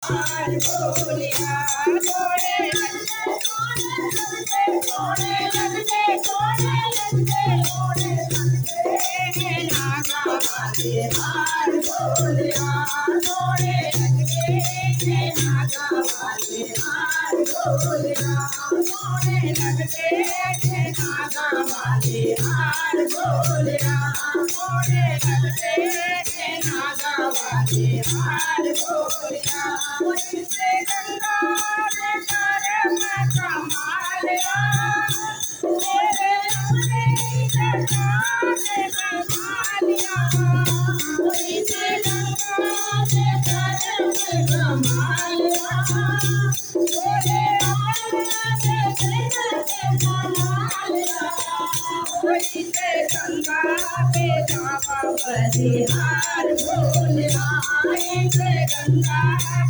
हार बोलिया थोड़े थोड़े लगते थोड़े लगते थोड़े लगते नागा वाले हार बोलिया थोड़े लगते नागा वाले हार बोलिया थोड़े लगते नागा वाले हार बोलिया थोड़े लगते नागा वाले हार बोलिया मुझसे गंगा ने कर्म कमालिया तेरे अपने गंगा ने कमालिया मुझसे गंगा ने कर्म कमालिया तेरे अपने कमालिया मुझसे गंगा पे जावा बलिहार बोलिया से गंगा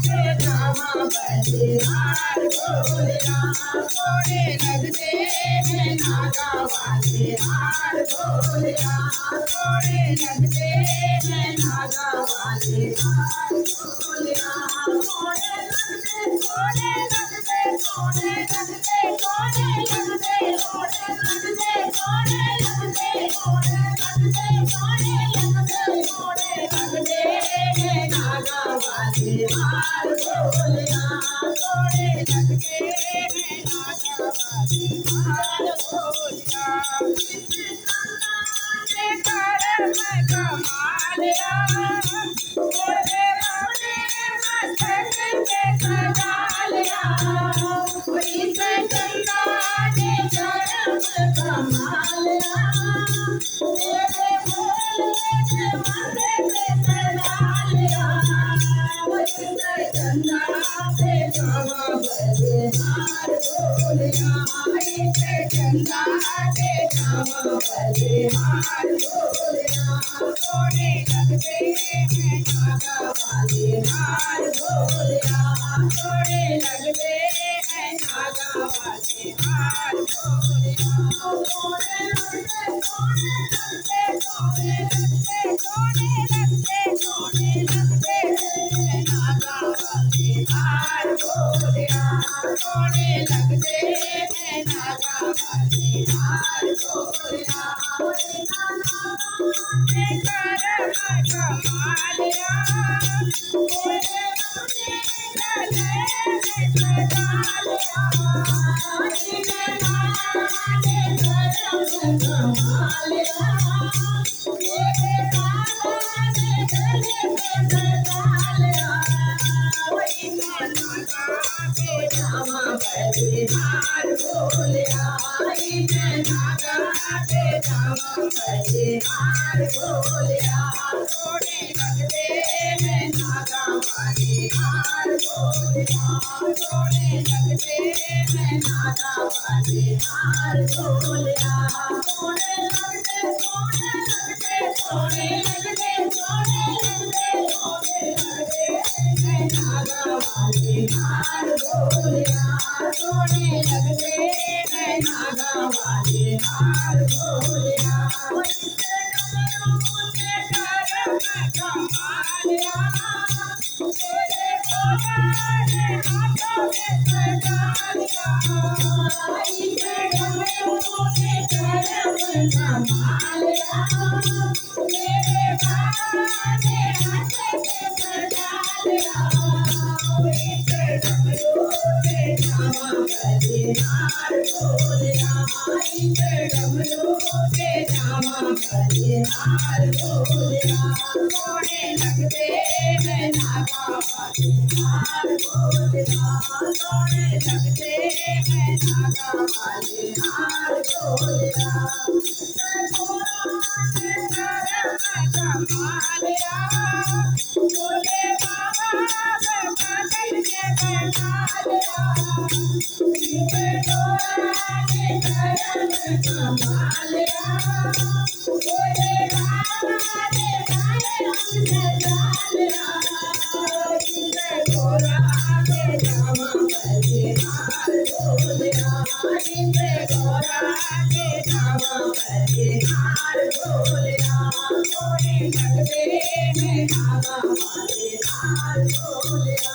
के जावा बलिहार बोलिया थोड़े लगते हैं नागा वाले हार बोलिया थोड़े लगते हैं नागा वाले हार बोलिया थोड़े लगते थोड़े लगते थोड़े लगते थोड़े लगते थोड़े लगते थोड़े लगते थोड़े लगते थोड़े लगते थोड़े लगते हैं नागा वाले हार बोलिया थोड़े लगते हैं नागा वाले हार बोलिया ने कर्म कमालिया बोले अपने मस्तक पे सजा लिया उनसे गंगा ने कर्म कमालिया तेरे भोले के माथे पे सजा लिया उनसे गंगा पे जावा बलिहार बोलिया इनसे गंगा के जावा बलिहार बोलिया थोड़े लगते हैं नागा वाले हार बोलिया थोड़े लगते हैं नागा वाले हार बोलिया थोड़े लगते थोड़े लगते थोड़े लगते थोड़े लगते थोड़े लगते हैं नागा वाले हार बोलिया थोड़े लगते हैं नागा वाले हार बोलिया ने कर्म कमालिया बोले अपने गले में सजा लिया ने कर्म कमालिया बोले राधा ने गले में सजा लिया वही नागा के जावा बलिहार बोलिया नागा के जावा बलिहार बोलिया थोड़े लगते हैं नागा वाले हार बोलिया थोड़े लगते हैं नागा वाले हार बोलिया थोड़े लगते थोड़े लगते थोड़े लगते थोड़े लगते थोड़े लगते हैं नागा वाले हार बोलिया थोड़े लगते हैं नागा वाले हार बोलिया मुझसे डमरू ने कर्म कमालिया तेरे भोला ने हाथों में सजा लिया इनसे डमरू ने कर्म कमालिया तेरे बाबा ने हाथों में सजा लिया इनसे डमरू ने जावा बलिहार बोलिया इनसे डमरू ने जावा बलिहार बोलिया थोड़े लगते हैं नागा वाले हार बोलिया थोड़े लगते हैं नागा वाले हार बोलिया थोड़ा ने कर्म कमालिया बोले बाबा बादल के बैठा लिया इनसे थोड़ा ने कर्म कमालिया बोले राधा ने गाले हमसे जालिया इनसे थोड़ा ने जावा बलिहार बोलिया इनसे थोड़ा ने जावा बलिहार बोलिया थोड़े लगते हैं नागा वाले हार बोलिया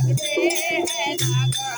लगते हैं नागा